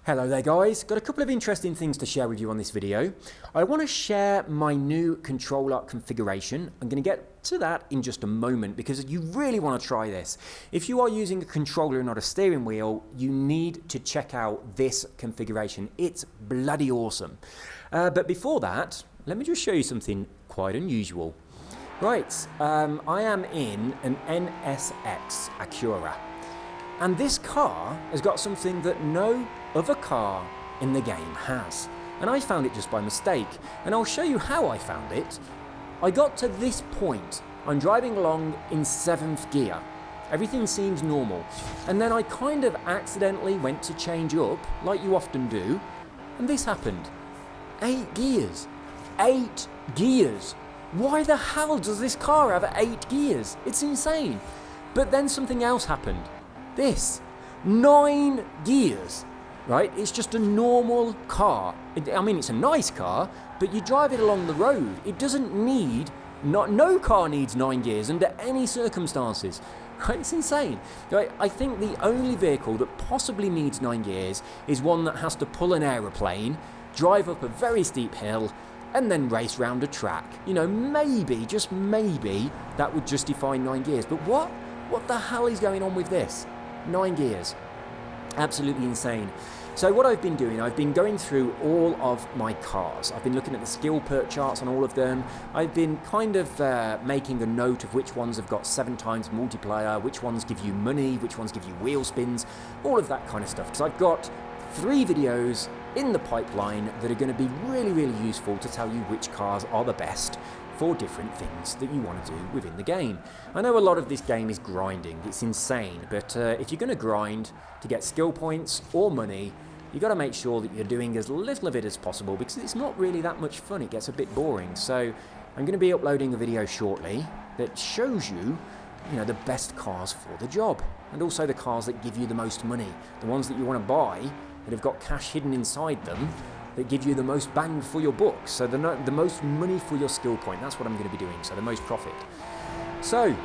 Hello there guys, got a couple of interesting things to share with you on this video. I want to share my new controller configuration. I'm going to get to that in just a moment because you really want to try this. If you are using a controller and not a steering wheel, you need to check out this configuration. It's bloody awesome. But before that, let me just show you something quite unusual. Right, I am in an NSX Acura. And this car has got something that no other car in the game has. And I found it just by mistake. And I'll show you how I found it. I got to this point. I'm driving along in 7th gear. Everything seems normal. And then I kind of accidentally went to change up, like you often do. And this happened. 8 gears. 8 gears. Why the hell does this car have 8 gears? It's insane. But then something else happened. This, 9 gears, right? It's just a normal car. I mean, it's a nice car, but you drive it along the road. It doesn't need, no car needs 9 gears under any circumstances, right? It's insane. Right? I think the only vehicle that possibly needs 9 gears is one that has to pull an aeroplane, drive up a very steep hill, and then race round a track. You know, maybe, just maybe, that would justify 9 gears. But what the hell is going on with this? 9 gears. Absolutely insane. So what I've been doing, I've been going through all of my cars. I've been looking at the skill perk charts on all of them. I've been kind of making a note of which ones have got 7 times multiplier, which ones give you money, which ones give you wheel spins, all of that kind of stuff. Because I've got 3 videos in the pipeline that are going to be really, really useful to tell you which cars are the best for different things that you want to do within the game. I know a lot of this game is grinding, it's insane, but if you're going to grind to get skill points or money, you've got to make sure that you're doing as little of it as possible because it's not really that much fun, it gets a bit boring. So I'm going to be uploading a video shortly that shows you, the best cars for the job, and also the cars that give you the most money, the ones that you want to buy that have got cash hidden inside them, that give you the most bang for your buck, so the most money for your skill point. That's what I'm going to be doing, so the most profit. So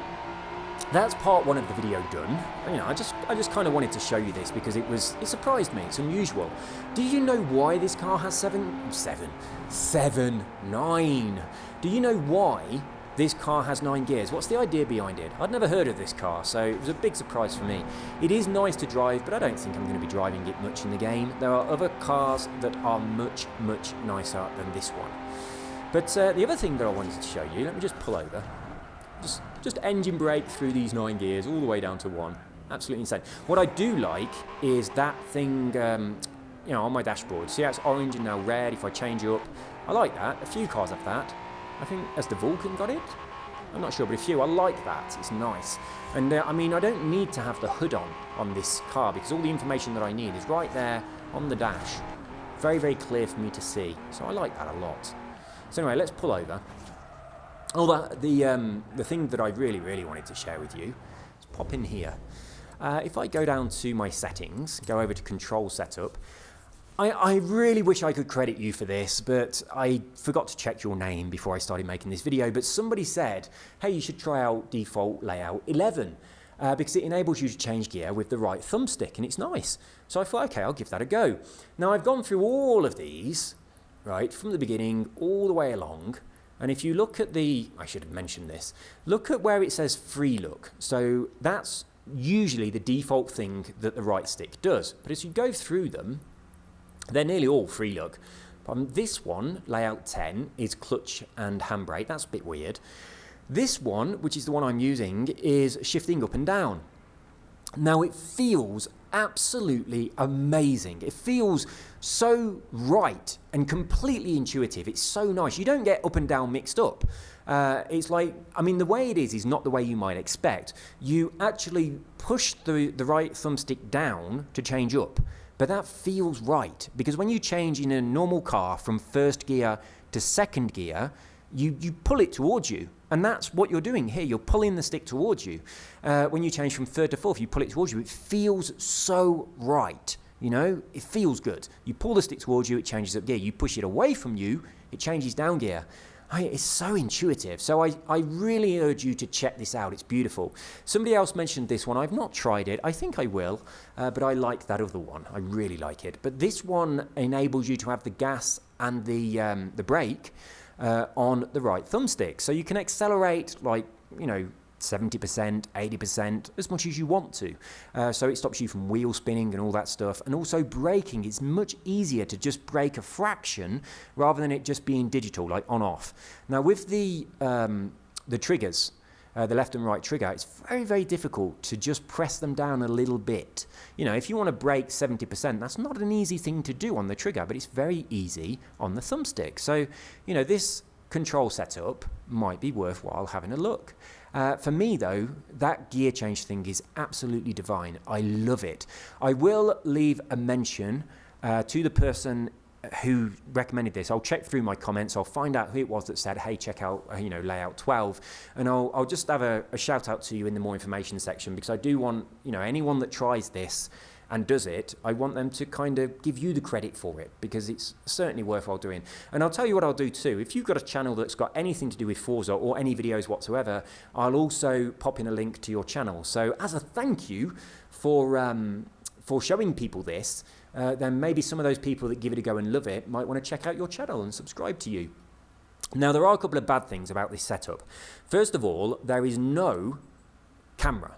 that's part 1 of the video done. I just kind of wanted to show you this because it surprised me. It's unusual. Do you know why this car has 9? Do you know why this car has 9 gears? What's the idea behind it? I'd never heard of this car, so it was a big surprise for me. It is nice to drive, but I don't think I'm going to be driving it much in the game. There are other cars that are much, much nicer than this one. But the other thing that I wanted to show you, let me just pull over. Just engine brake through these 9 gears all the way down to 1. Absolutely insane. What I do like is that thing, on my dashboard. See how it's orange and now red if I change up? I like that. A few cars have that. I think, has the Vulcan got it? I'm not sure, but a few. I like that. It's nice. And I don't need to have the hood on this car because all the information that I need is right there on the dash. Very, very clear for me to see. So I like that a lot. So anyway, let's pull over. The thing that I really, really wanted to share with you, let's pop in here. If I go down to my settings, go over to control setup, I really wish I could credit you for this, but I forgot to check your name before I started making this video. But somebody said, hey, you should try out default layout 11 because it enables you to change gear with the right thumbstick, and it's nice. So I thought, okay, I'll give that a go. Now, I've gone through all of these, right, from the beginning all the way along. And if you look at I should have mentioned this, look at where it says free look. So that's usually the default thing that the right stick does. But as you go through them, they're nearly all free look. This one, layout 10, is clutch and handbrake. That's a bit weird. This one, which is the one I'm using, is shifting up and down. Now it feels absolutely amazing. It feels so right and completely intuitive. It's so nice. You don't get up and down mixed up. It's like, the way it is not the way you might expect. You actually push the right thumbstick down to change up. But that feels right, because when you change in a normal car from 1st gear to 2nd gear, you pull it towards you. And that's what you're doing here. You're pulling the stick towards you. When you change from 3rd to 4th, you pull it towards you. It feels so right. It feels good. You pull the stick towards you, it changes up gear. You push it away from you, it changes down gear. It's so intuitive. So I really urge you to check this out. It's beautiful. Somebody else mentioned this one. I've not tried it. I think I will, but I like that other one. I really like it. But this one enables you to have the gas and the brake on the right thumbstick. So you can accelerate 70%, 80%, as much as you want to. So it stops you from wheel spinning and all that stuff. And also braking, it's much easier to just brake a fraction rather than it just being digital, like on off. Now with the triggers, the left and right trigger, it's very, very difficult to just press them down a little bit. If you want to brake 70%, that's not an easy thing to do on the trigger, but it's very easy on the thumbstick. So, this control setup might be worthwhile having a look. For me, though, that gear change thing is absolutely divine. I love it. I will leave a mention to the person who recommended this. I'll check through my comments. I'll find out who it was that said, hey, check out layout 12. And I'll just have a shout out to you in the more information section, because I do want anyone that tries this and does it, I want them to kind of give you the credit for it, because it's certainly worthwhile doing. And I'll tell you what I'll do too. If you've got a channel that's got anything to do with Forza or any videos whatsoever, I'll also pop in a link to your channel. So as a thank you for showing people this, then maybe some of those people that give it a go and love it might want to check out your channel and subscribe to you. Now, there are a couple of bad things about this setup. First of all, there is no camera.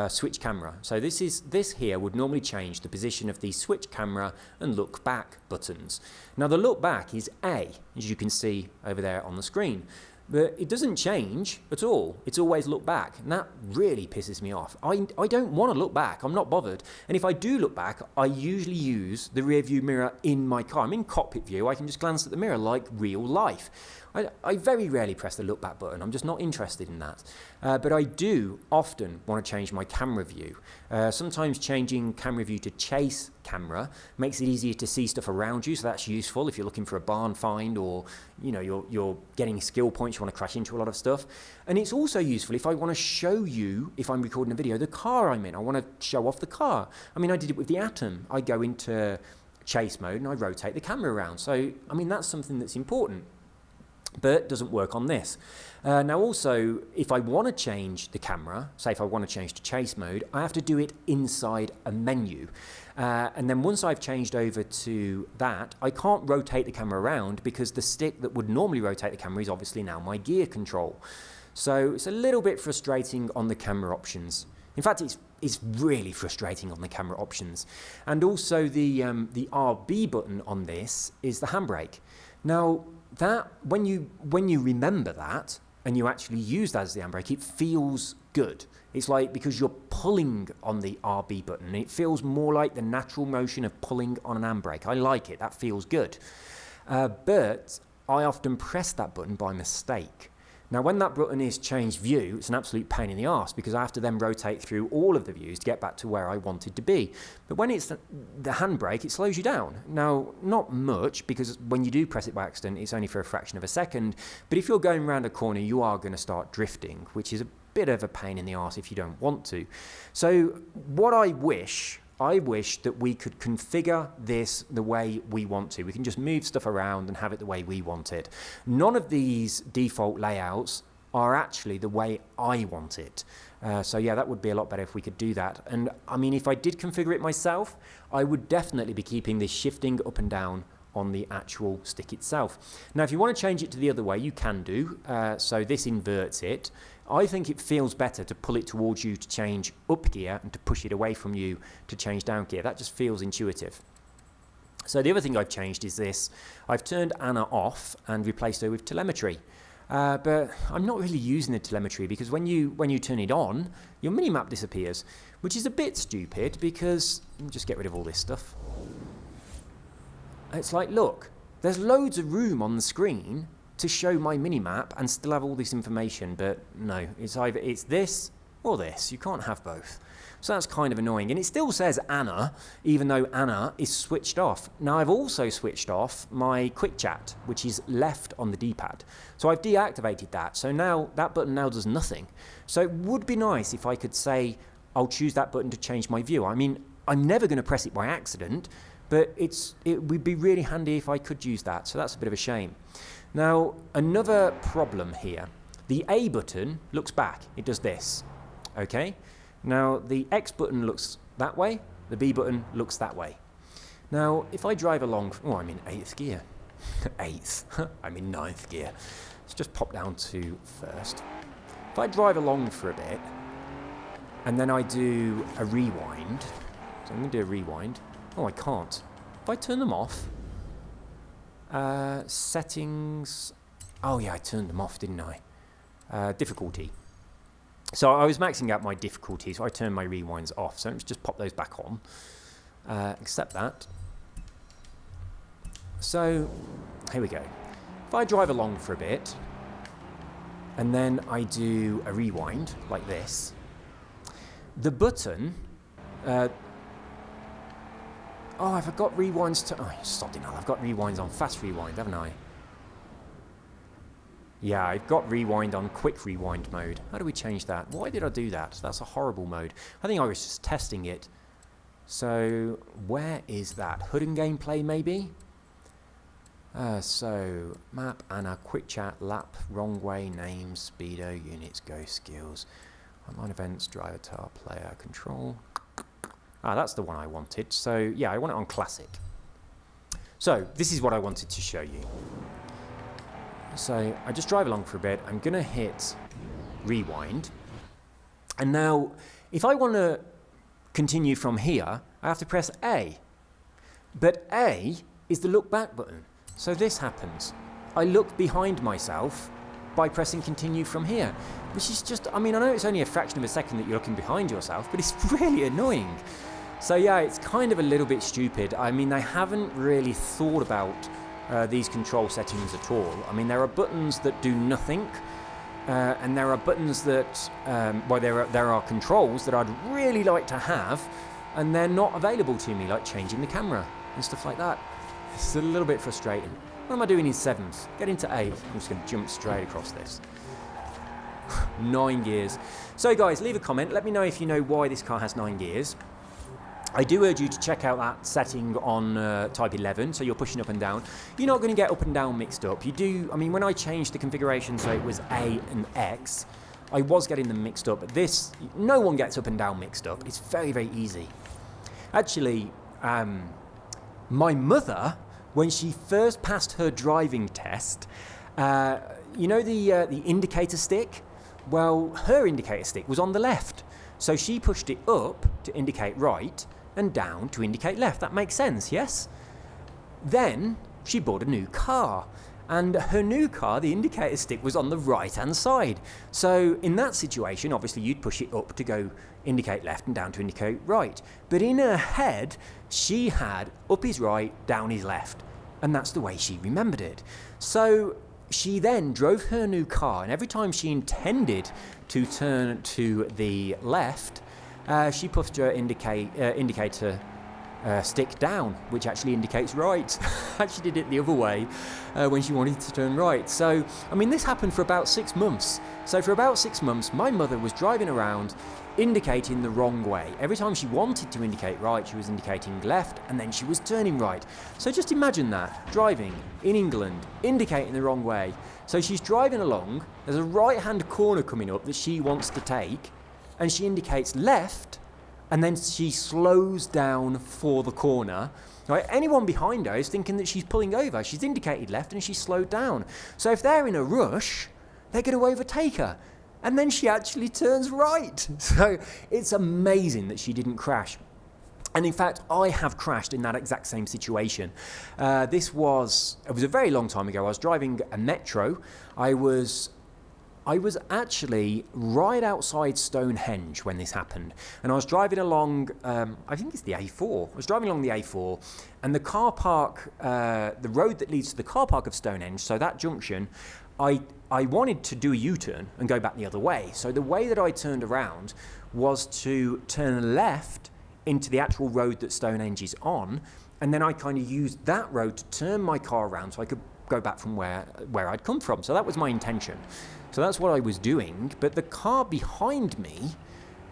Switch camera. So this here would normally change the position of the switch camera and look back buttons. Now the look back is A, as you can see over there on the screen, but it doesn't change at all. It's always look back, and that really pisses me off. I don't want to look back. I'm not bothered. And if I do look back, I usually use the rear view mirror in my car. I'm in cockpit view. I can just glance at the mirror like real life. I very rarely press the look back button. I'm just not interested in that. But I do often want to change my camera view. Sometimes changing camera view to chase camera makes it easier to see stuff around you, so that's useful if you're looking for a barn find, or you're getting skill points, you want to crash into a lot of stuff. And it's also useful if I want to show you, if I'm recording a video, the car I'm in. I want to show off the car. I mean, I did it with the Atom. I go into chase mode and I rotate the camera around. So, I mean, that's something that's important, but doesn't work on this. Now also, if I want to change the camera, say if I want to change to chase mode, I have to do it inside a menu. And then once I've changed over to that, I can't rotate the camera around, because the stick that would normally rotate the camera is obviously now my gear control. So it's a little bit frustrating on the camera options. In fact, it's really frustrating on the camera options. And also the RB button on this is the handbrake. Now, that when you remember that and you actually use that as the handbrake, it feels good. It's like, because you're pulling on the RB button, it feels more like the natural motion of pulling on an handbrake. I like it. That feels good. But I often press that button by mistake. Now, when that button is changed view, it's an absolute pain in the arse, because I have to then rotate through all of the views to get back to where I wanted to be. But when it's the handbrake, it slows you down. Now, not much, because when you do press it by accident, it's only for a fraction of a second. But if you're going around a corner, you are going to start drifting, which is a bit of a pain in the arse if you don't want to. So what I wish that we could configure this the way we want to. We can just move stuff around and have it the way we want it. None of these default layouts are actually the way I want it. So yeah, that would be a lot better if we could do that. And I mean, if I did configure it myself, I would definitely be keeping this shifting up and down on the actual stick itself. Now, if you want to change it to the other way, you can do. So this inverts it. I think it feels better to pull it towards you to change up gear and to push it away from you to change down gear. That just feels intuitive. So the other thing I've changed is this. I've turned Anna off and replaced her with telemetry. But I'm not really using the telemetry, because when you turn it on, your minimap disappears, which is a bit stupid, because let me just get rid of all this stuff. It's like, look, there's loads of room on the screen to show my minimap and still have all this information, but no, it's either it's this or this. You can't have both. So that's kind of annoying. And it still says Anna, even though Anna is switched off. Now, I've also switched off my quick chat, which is left on the D-pad. So I've deactivated that. So now that button now does nothing. So it would be nice if I could say, I'll choose that button to change my view. I mean, I'm never going to press it by accident, but it would be really handy if I could use that, so that's a bit of a shame. Now, another problem here. The A button looks back. It does this, okay? Now, the X button looks that way. The B button looks that way. Now, if I drive along, oh, I'm in 8th gear. 8th, I'm in 9th gear. Let's just pop down to 1st. If I drive along for a bit, and then I do a rewind, so I'm going to do a rewind. Oh, I can't. If I turn them off, settings, oh yeah, I turned them off, didn't I? Difficulty. So I was maxing out my difficulty, so I turned my rewinds off. So let's just pop those back on. Accept that. So here we go. If I drive along for a bit, and then I do a rewind like this, the button, oh, I've got rewinds to, oh, sodding hell, I've got rewinds on fast rewind, haven't I? Yeah, I've got rewind on quick rewind mode. How do we change that? Why did I do that? That's a horrible mode. I think I was just testing it. So, where is that? HUD and gameplay, maybe? So, map, Anna, quick chat, lap, wrong way, names, speedo, units, go, skills, online events, driver, tar, player, control. Ah, that's the one I wanted. So, yeah, I want it on classic. So, this is what I wanted to show you. So I just drive along for a bit. I'm going to hit rewind. And now, if I want to continue from here, I have to press A. But A is the look back button. So this happens. I look behind myself by pressing continue from here, which is just, I mean, I know it's only a fraction of a second that you're looking behind yourself, but it's really annoying. So yeah, it's kind of a little bit stupid. I mean, they haven't really thought about these control settings at all. I mean, there are buttons that do nothing, and there are buttons that, well, there are controls that I'd really like to have, and they're not available to me, like changing the camera and stuff like that. It's a little bit frustrating. What am I doing in 7th? Get into 8th. I'm just going to jump straight across this. 9 gears. So guys, leave a comment. Let me know if you know why this car has 9 gears. I do urge you to check out that setting on Type 11, so you're pushing up and down. You're not going to get up and down mixed up. You do, I mean, when I changed the configuration so it was A and X, I was getting them mixed up. But this, no one gets up and down mixed up. It's very, very easy. Actually, my mother, when she first passed her driving test, you know the indicator stick? Well, her indicator stick was on the left. So she pushed it up to indicate right, and down to indicate left. That makes sense, yes? Then she bought a new car, and her new car, the indicator stick was on the right-hand side. So in that situation, obviously you'd push it up to go indicate left and down to indicate right. But in her head, she had up is right, down is left, and that's the way she remembered it. So she then drove her new car, and every time she intended to turn to the left, she pushed her indicator stick down, which actually indicates right. She did it the other way when she wanted to turn right. So, I mean, this happened for about 6 months. So for about 6 months, my mother was driving around indicating the wrong way. Every time she wanted to indicate right, she was indicating left, and then she was turning right. So just imagine that, driving in England, indicating the wrong way. So she's driving along, there's a right-hand corner coming up that she wants to take, and she indicates left, and then she slows down for the corner. Right? Anyone behind her is thinking that she's pulling over. She's indicated left and she's slowed down. So if they're in a rush, they're going to overtake her. And then she actually turns right. So it's amazing that she didn't crash. And in fact, I have crashed in that exact same situation. It was a very long time ago. I was driving a Metro. I was actually right outside Stonehenge when this happened. And I was driving along, I think it's the A4. I was driving along the A4, and the car park, the road that leads to the car park of Stonehenge, so that junction, I wanted to do a U-turn and go back the other way. So the way that I turned around was to turn left into the actual road that Stonehenge is on, and then I kind of used that road to turn my car around so I could go back from where I'd come from. So that was my intention. So that's what I was doing, but the car behind me,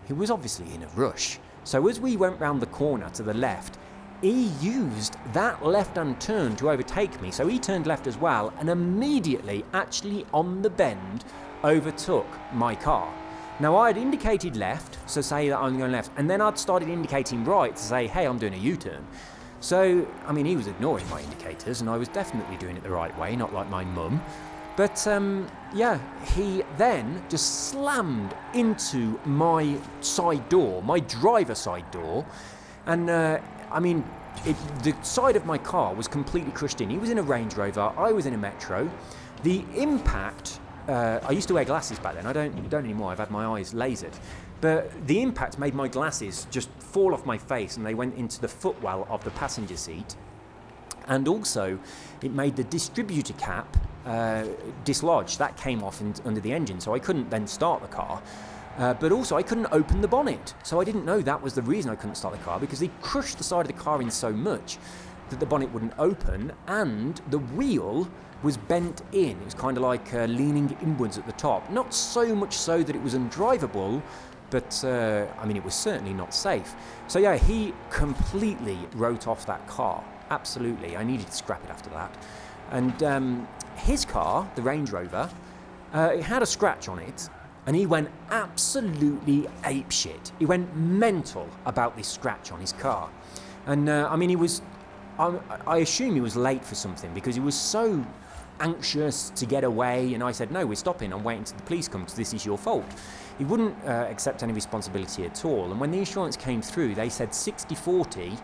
he was obviously in a rush. So as we went round the corner to the left, he used that left-hand turn to overtake me. So he turned left as well and immediately, actually on the bend, overtook my car. Now, I had indicated left, so say that I'm going left, and then I'd started indicating right to say, hey, I'm doing a U-turn. So, I mean, he was ignoring my indicators, and I was definitely doing it the right way, not like my mum. But, yeah, he then just slammed into my side door, my driver's side door, and, I mean, the side of my car was completely crushed in. He was in a Range Rover, I was in a Metro. The impact... I used to wear glasses back then. I don't anymore. I've had my eyes lasered. But the impact made my glasses just fall off my face, and they went into the footwell of the passenger seat. And also, it made the distributor cap dislodge. That came off under the engine, so I couldn't then start the car. But also, I couldn't open the bonnet. So I didn't know that was the reason I couldn't start the car, because he crushed the side of the car in so much that the bonnet wouldn't open, and the wheel was bent in. It was kind of like leaning inwards at the top. Not so much so that it was undrivable, but I mean, it was certainly not safe. So yeah, he completely wrote off that car. Absolutely. I needed to scrap it after that. And his car, the Range Rover, it had a scratch on it, and he went absolutely apeshit. He went mental about this scratch on his car. And I mean, I assume he was late for something, because he was so anxious to get away, and I said, no, we're stopping, I'm waiting till the police come, because this is your fault. He wouldn't accept any responsibility at all, and when the insurance came through, they said 60-40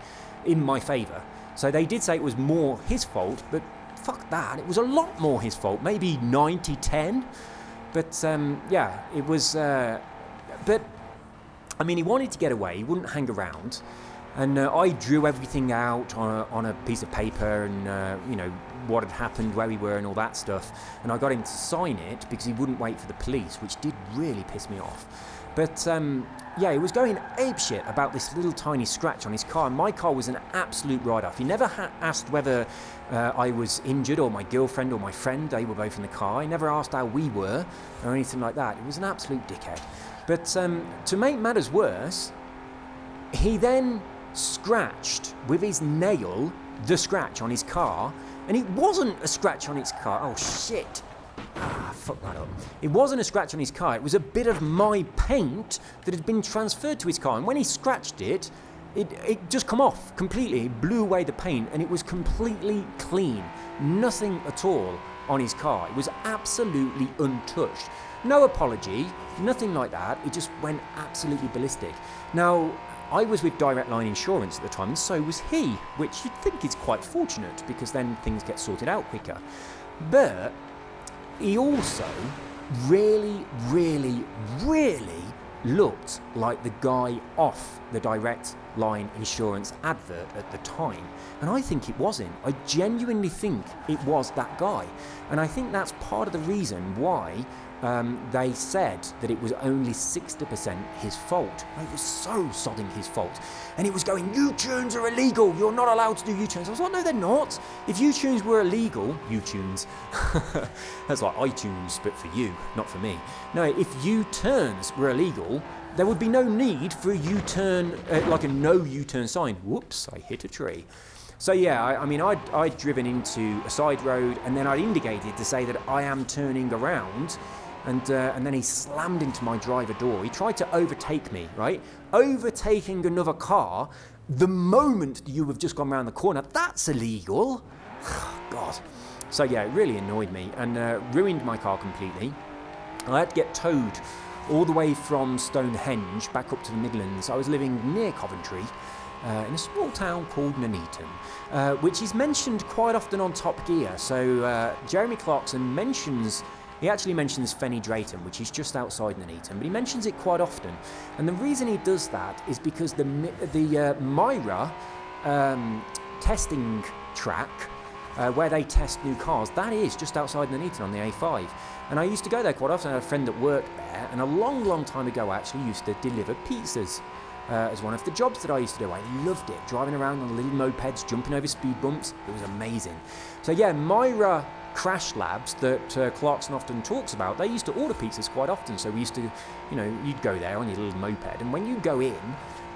in my favour. So they did say it was more his fault, but fuck that, it was a lot more his fault, maybe 90-10, but yeah, it was, but I mean, he wanted to get away, he wouldn't hang around. And I drew everything out on a piece of paper, and you know, what had happened, where we were, and all that stuff. And I got him to sign it because he wouldn't wait for the police, which did really piss me off. But yeah, he was going apeshit about this little tiny scratch on his car. And my car was an absolute write-off. He never asked whether I was injured, or my girlfriend or my friend. They were both in the car. He never asked how we were or anything like that. It was an absolute dickhead. But to make matters worse, he then scratched with his nail the scratch on his car, and it wasn't a scratch on his car. Oh shit. Fuck that up. It wasn't a scratch on his car, it was a bit of my paint that had been transferred to his car, and when he scratched it, it just come off completely. It blew away the paint, and it was completely clean. Nothing at all on his car. It was absolutely untouched. No apology, nothing like that. It just went absolutely ballistic. Now, I was with Direct Line Insurance at the time, and so was he, which you'd think is quite fortunate, because then things get sorted out quicker. But he also really, really, really looked like the guy off the Direct Line Insurance advert at the time. And I think it wasn't. I genuinely think it was that guy. And I think that's part of the reason why they said that it was only 60% his fault. It was so sodding his fault. And he was going, U-turns are illegal, you're not allowed to do U-turns. I was like, no, they're not. If U-turns were illegal, U-turns, that's like iTunes, but for you, not for me. No, if U-turns were illegal, there would be no need for a U-turn, like a no U-turn sign. Whoops, I hit a tree. So yeah, I mean, I'd driven into a side road, and then I'd indicated to say that I am turning around, and then he slammed into my driver door. He tried to overtake me, right? Overtaking another car the moment you have just gone around the corner, that's illegal. God. So yeah, it really annoyed me and ruined my car completely. I had to get towed all the way from Stonehenge back up to the Midlands. I was living near Coventry, in a small town called Nuneaton, which is mentioned quite often on Top Gear. So Jeremy Clarkson he actually mentions Fenny Drayton, which is just outside Nuneaton, but he mentions it quite often. And the reason he does that is because the Myra testing track, where they test new cars, that is just outside Nuneaton on the A5. And I used to go there quite often. I had a friend that worked there, and a long, long time ago I actually used to deliver pizzas as one of the jobs that I used to do. I loved it, driving around on little mopeds, jumping over speed bumps. It was amazing. So yeah, Myra crash labs that Clarkson often talks about, they used to order pizzas quite often. So we used to, you know, you'd go there on your little moped, and when you go in,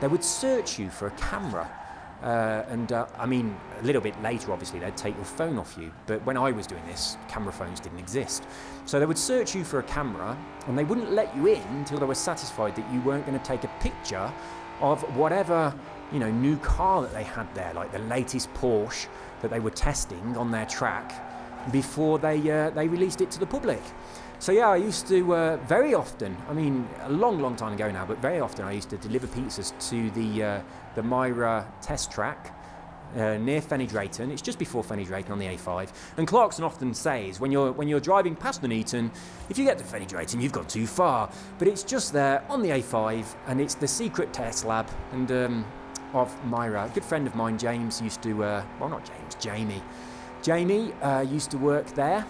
they would search you for a camera I mean, a little bit later, obviously, they'd take your phone off you. But when I was doing this, camera phones didn't exist. So they would search you for a camera, and they wouldn't let you in until they were satisfied that you weren't going to take a picture of whatever, you know, new car that they had there, like the latest Porsche that they were testing on their track before they released it to the public. So yeah, I used to very often, I mean, a long time ago now, but very often I used to deliver pizzas to the Myra test track near Fenny Drayton. It's just before Fenny Drayton on the A5. And Clarkson often says, when you're driving past Nuneaton, if you get to Fenny Drayton, you've gone too far. But it's just there on the A5, and it's the secret test lab of Myra. A good friend of mine, James, used to, well, not James, Jamie. Jamie used to work there.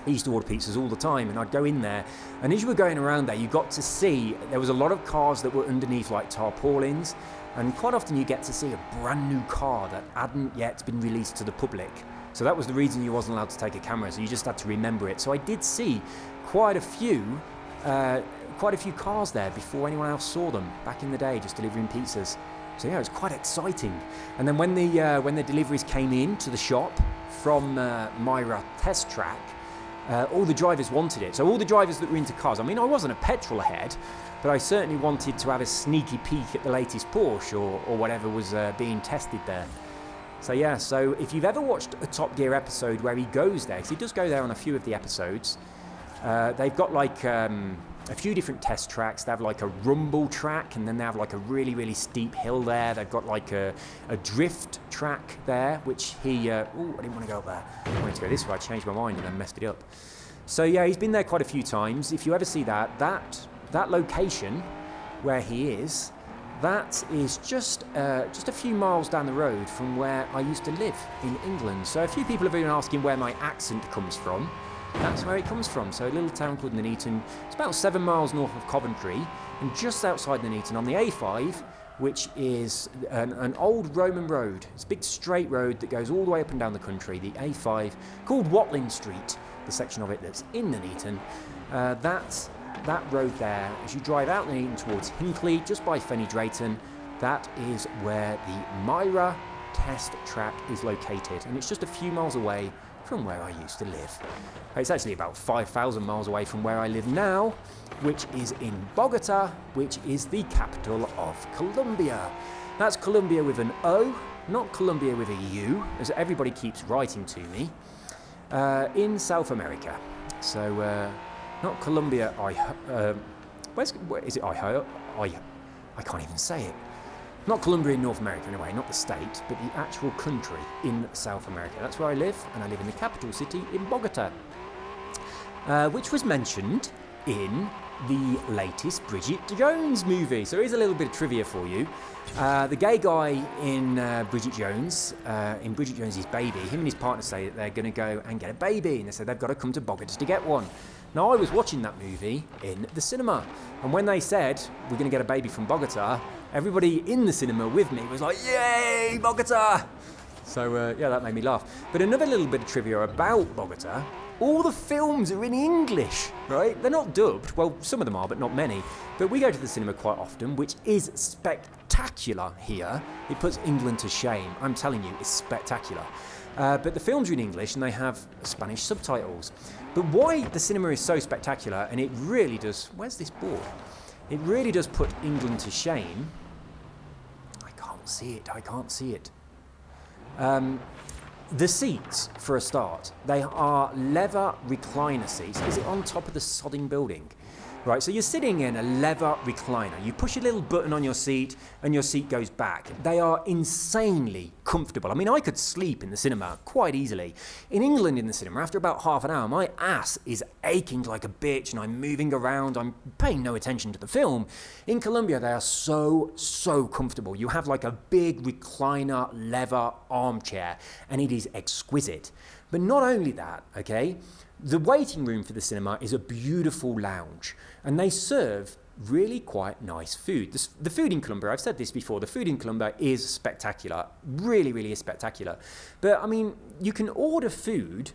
He used to order pizzas all the time, and I'd go in there, and as you were going around there, you got to see there was a lot of cars that were underneath like tarpaulins, and quite often you get to see a brand new car that hadn't yet been released to the public. So that was the reason you wasn't allowed to take a camera, so you just had to remember it. So I did see quite a few cars there before anyone else saw them back in the day, just delivering pizzas. So yeah, it was quite exciting. And then when the deliveries came in to the shop from Myra test track, all the drivers wanted it. So all the drivers that were into cars, I mean, I wasn't a petrol head, but I certainly wanted to have a sneaky peek at the latest Porsche or whatever was being tested there. So yeah, so if you've ever watched a Top Gear episode where he goes there, because he does go there on a few of the episodes, they've got like a few different test tracks. They have like a rumble track, and then they have like a really steep hill there. They've got like a drift track there, which he I didn't want to go up there. I wanted to go this way. I changed my mind and then messed it up. So yeah, he's been there quite a few times. If you ever see that location where he is, that is just a few miles down the road from where I used to live in England. So a few people have been asking where my accent comes from. That's where it comes from. So a little town called Nuneaton. It's about 7 miles north of Coventry, and just outside Nuneaton on the A5, which is an old Roman road. It's a big straight road that goes all the way up and down the country, the A5, called Watling Street, the section of it that's in Nuneaton. That road there, as you drive out Nuneaton towards Hinckley, just by Fenny Drayton, that is where the Myra test track is located, and it's just a few miles away from where I used to live. It's actually about 5,000 miles away from where I live now, which is in Bogota, which is the capital of Colombia. That's Colombia with an O, not Colombia with a U, as everybody keeps writing to me, in South America. So, not Colombia, where is it? I can't even say it. Not Colombia in North America, anyway, not the state, but the actual country in South America. That's where I live, and I live in the capital city in Bogota, which was mentioned in the latest Bridget Jones movie. So here's a little bit of trivia for you. The gay guy in Bridget Jones' Baby, him and his partner say that they're going to go and get a baby, and they say they've got to come to Bogota to get one. Now, I was watching that movie in the cinema, and when they said we're going to get a baby from Bogota, everybody in the cinema with me was like, yay, Bogota! So, yeah, that made me laugh. But another little bit of trivia about Bogota, all the films are in English, right? They're not dubbed. Well, some of them are, but not many. But we go to the cinema quite often, which is spectacular here. It puts England to shame. I'm telling you, it's spectacular. But the films are in English, and they have Spanish subtitles. But why the cinema is so spectacular, and it really does... Where's this board? It really does put England to shame. I can't see it. The seats, for a start, they are leather recliner seats. Is it on top of the sodding building? Right, so you're sitting in a leather recliner. You push a little button on your seat and your seat goes back. They are insanely comfortable. I mean, I could sleep in the cinema quite easily. In England, in the cinema, after about half an hour, my ass is aching like a bitch and I'm moving around. I'm paying no attention to the film. In Colombia, they are so comfortable. You have like a big recliner leather armchair and it is exquisite. But not only that, okay? The waiting room for the cinema is a beautiful lounge, and they serve really quite nice food. The food in Colombia, I've said this before, the food in Colombia is spectacular, really is spectacular. But I mean, you can order food,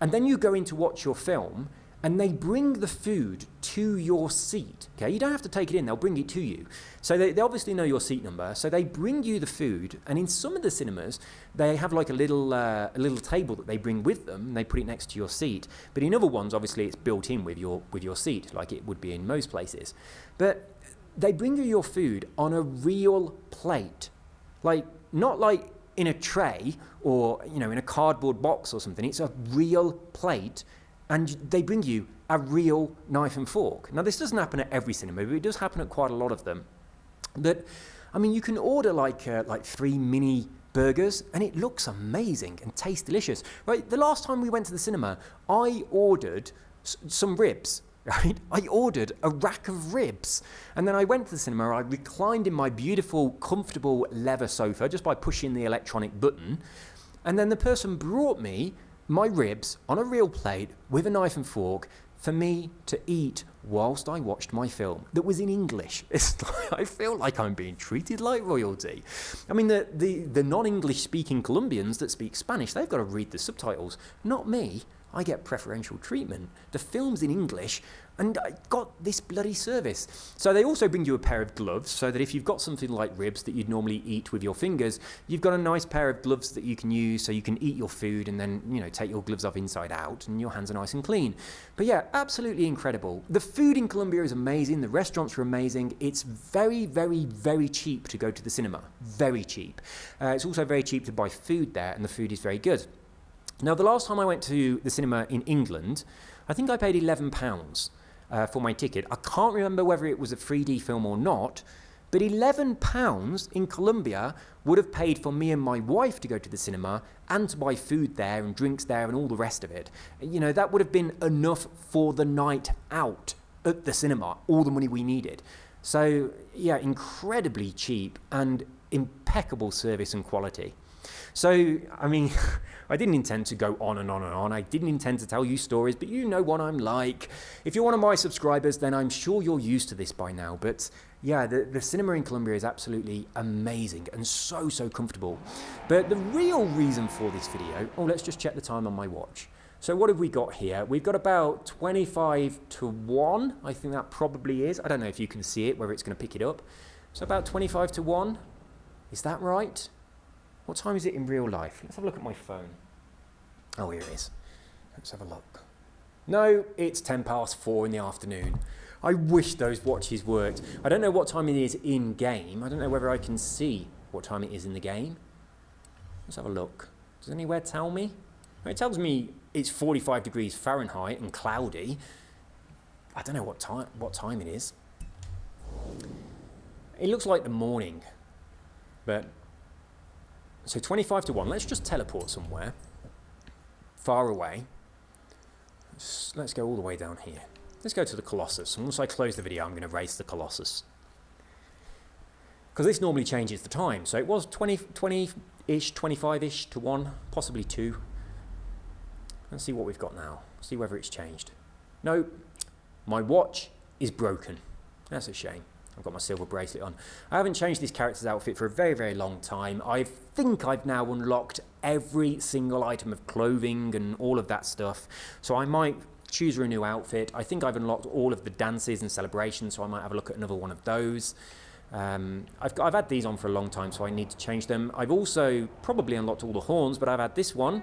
and then you go in to watch your film, and they bring the food to your seat. Okay, you don't have to take it in, they'll bring it to you. So they obviously know your seat number, so they bring you the food, and in some of the cinemas, they have like a little table that they bring with them, and they put it next to your seat. But in other ones, obviously it's built in with your seat, like it would be in most places. But they bring you your food on a real plate. Like, not like in a tray or, in a cardboard box or something. It's a real plate. And they bring you a real knife and fork. Now, this doesn't happen at every cinema, but it does happen at quite a lot of them. But, you can order like 3 mini burgers, and it looks amazing and tastes delicious. Right? The last time we went to the cinema, I ordered some ribs. Right? I ordered a rack of ribs. And then I went to the cinema, I reclined in my beautiful, comfortable leather sofa just by pushing the electronic button. And then the person brought me my ribs on a real plate with a knife and fork for me to eat whilst I watched my film that was in English. I feel like I'm being treated like royalty. The non-English speaking Colombians that speak Spanish, they've got to read the subtitles. Not me. I get preferential treatment. The film's in English, and I got this bloody service. So they also bring you a pair of gloves, so that if you've got something like ribs that you'd normally eat with your fingers, you've got a nice pair of gloves that you can use so you can eat your food and then, take your gloves off inside out and your hands are nice and clean. But yeah, absolutely incredible. The food in Colombia is amazing. The restaurants are amazing. It's very, very, very cheap to go to the cinema. Very cheap. It's also very cheap to buy food there, and the food is very good. Now, the last time I went to the cinema in England, I think I paid £11 for my ticket. I can't remember whether it was a 3D film or not, but £11 in Colombia would have paid for me and my wife to go to the cinema and to buy food there and drinks there and all the rest of it. That would have been enough for the night out at the cinema, all the money we needed. So, yeah, incredibly cheap and impeccable service and quality. So, I didn't intend to go on and on and on. I didn't intend to tell you stories, but you know what I'm like. If you're one of my subscribers, then I'm sure you're used to this by now. But yeah, the cinema in Colombia is absolutely amazing and so comfortable. But the real reason for this video, let's just check the time on my watch. So what have we got here? We've got about 25 to 1. I think that probably is. I don't know if you can see it, whether it's going to pick it up. So about 25 to 1. Is that right? What time is it in real life? Let's have a look at my phone. Oh, here it is. Let's have a look. No, it's 4:10 in the afternoon. I wish those watches worked. I don't know what time it is in game. I don't know whether I can see what time it is in the game. Let's have a look. Does anywhere tell me? It tells me it's 45 degrees Fahrenheit and cloudy. I don't know what time it is. It looks like the morning, but so 25 to 1. Let's just teleport somewhere far away. Let's go all the way down here. Let's go to the Colossus. And once I close the video, I'm going to race the Colossus. Because this normally changes the time. So it was 20-ish, 25-ish to 1, possibly 2. Let's see what we've got now. See whether it's changed. No, my watch is broken. That's a shame. I've got my silver bracelet on. I haven't changed this character's outfit for a very, very long time. I think I've now unlocked every single item of clothing and all of that stuff. So I might choose a new outfit. I think I've unlocked all of the dances and celebrations, so I might have a look at another one of those. I've had these on for a long time, so I need to change them. I've also probably unlocked all the horns, but I've had this one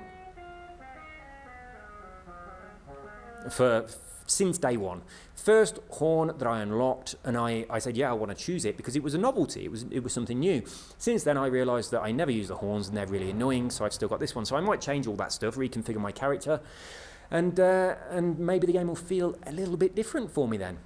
since day one. First horn that I unlocked, and I said, yeah, I want to choose it because it was a novelty. It was something new. Since then, I realised that I never use the horns and they're really annoying, so I've still got this one. So I might change all that stuff, reconfigure my character, and maybe the game will feel a little bit different for me then.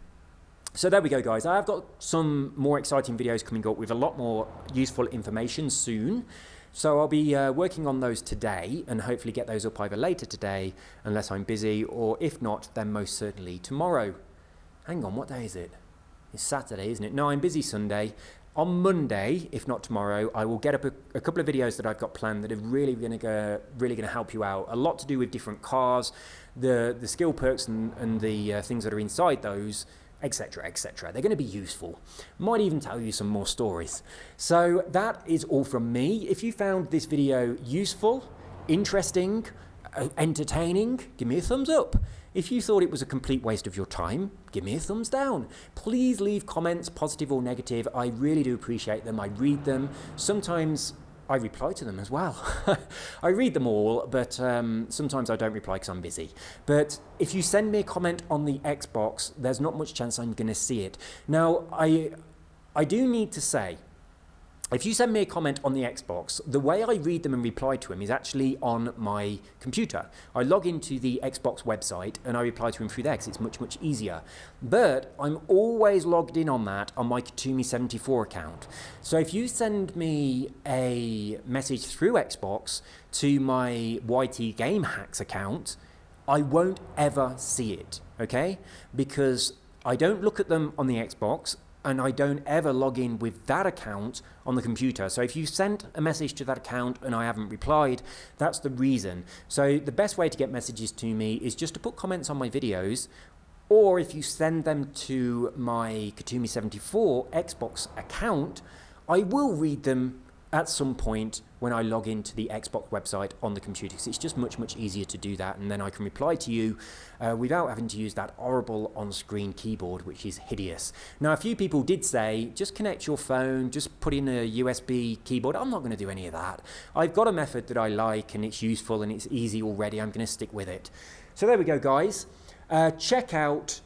So there we go, guys. I've got some more exciting videos coming up with a lot more useful information soon. So I'll be working on those today and hopefully get those up either later today, unless I'm busy, or if not, then most certainly tomorrow. Hang on, what day is it? It's Saturday, isn't it? No, I'm busy Sunday. On Monday, if not tomorrow, I will get up a couple of videos that I've got planned that are really going to help you out. A lot to do with different cars, the skill perks and the things that are inside those, etc, etc. They're going to be useful. Might even tell you some more stories. So that is all from me. If you found this video useful, interesting, entertaining, give me a thumbs up. If you thought it was a complete waste of your time, give me a thumbs down. Please leave comments, positive or negative. I really do appreciate them. I read them. Sometimes I reply to them as well. I read them all, but sometimes I don't reply because I'm busy. But if you send me a comment on the Xbox, there's not much chance I'm going to see it. Now, I do need to say, if you send me a comment on the Xbox, the way I read them and reply to them is actually on my computer. I log into the Xbox website and I reply to them through there because it's much, much easier. But I'm always logged in on that on my Katumi74 account. So if you send me a message through Xbox to my YT Game Hacks account, I won't ever see it, okay? Because I don't look at them on the Xbox, and I don't ever log in with that account on the computer. So if you sent a message to that account and I haven't replied, that's the reason. So the best way to get messages to me is just to put comments on my videos, or if you send them to my Katumi74 Xbox account, I will read them at some point when I log into the Xbox website on the computer, because it's just much, much easier to do that, and then I can reply to you without having to use that horrible on-screen keyboard, which is hideous. Now, a few people did say, just connect your phone, just put in a USB keyboard. I'm not going to do any of that. I've got a method that I like, and it's useful, and it's easy already. I'm going to stick with it. So there we go, guys. Check out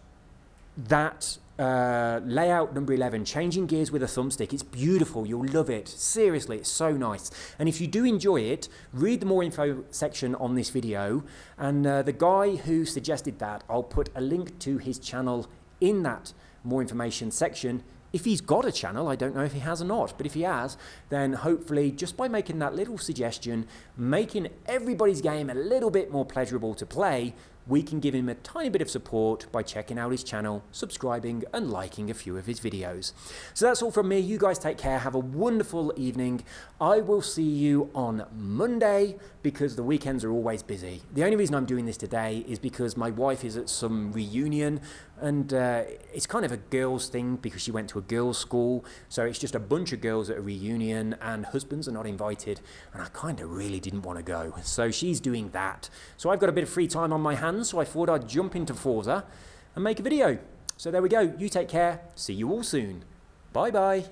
that layout number 11, changing gears with a thumbstick. It's beautiful. You'll love it. Seriously, it's so nice. And if you do enjoy it, read the more info section on this video. And the guy who suggested that, I'll put a link to his channel in that more information section. If he's got a channel, I don't know if he has or not, but if he has, then hopefully just by making that little suggestion, making everybody's game a little bit more pleasurable to play, we can give him a tiny bit of support by checking out his channel, subscribing and liking a few of his videos. So that's all from me. You guys take care. Have a wonderful evening. I will see you on Monday because the weekends are always busy. The only reason I'm doing this today is because my wife is at some reunion, and it's kind of a girls thing because she went to a girls' school. So it's just a bunch of girls at a reunion and husbands are not invited. And I kind of really didn't want to go. So she's doing that. So I've got a bit of free time on my hands. So I thought I'd jump into Forza and make a video. So there we go. You take care. See you all soon. Bye bye.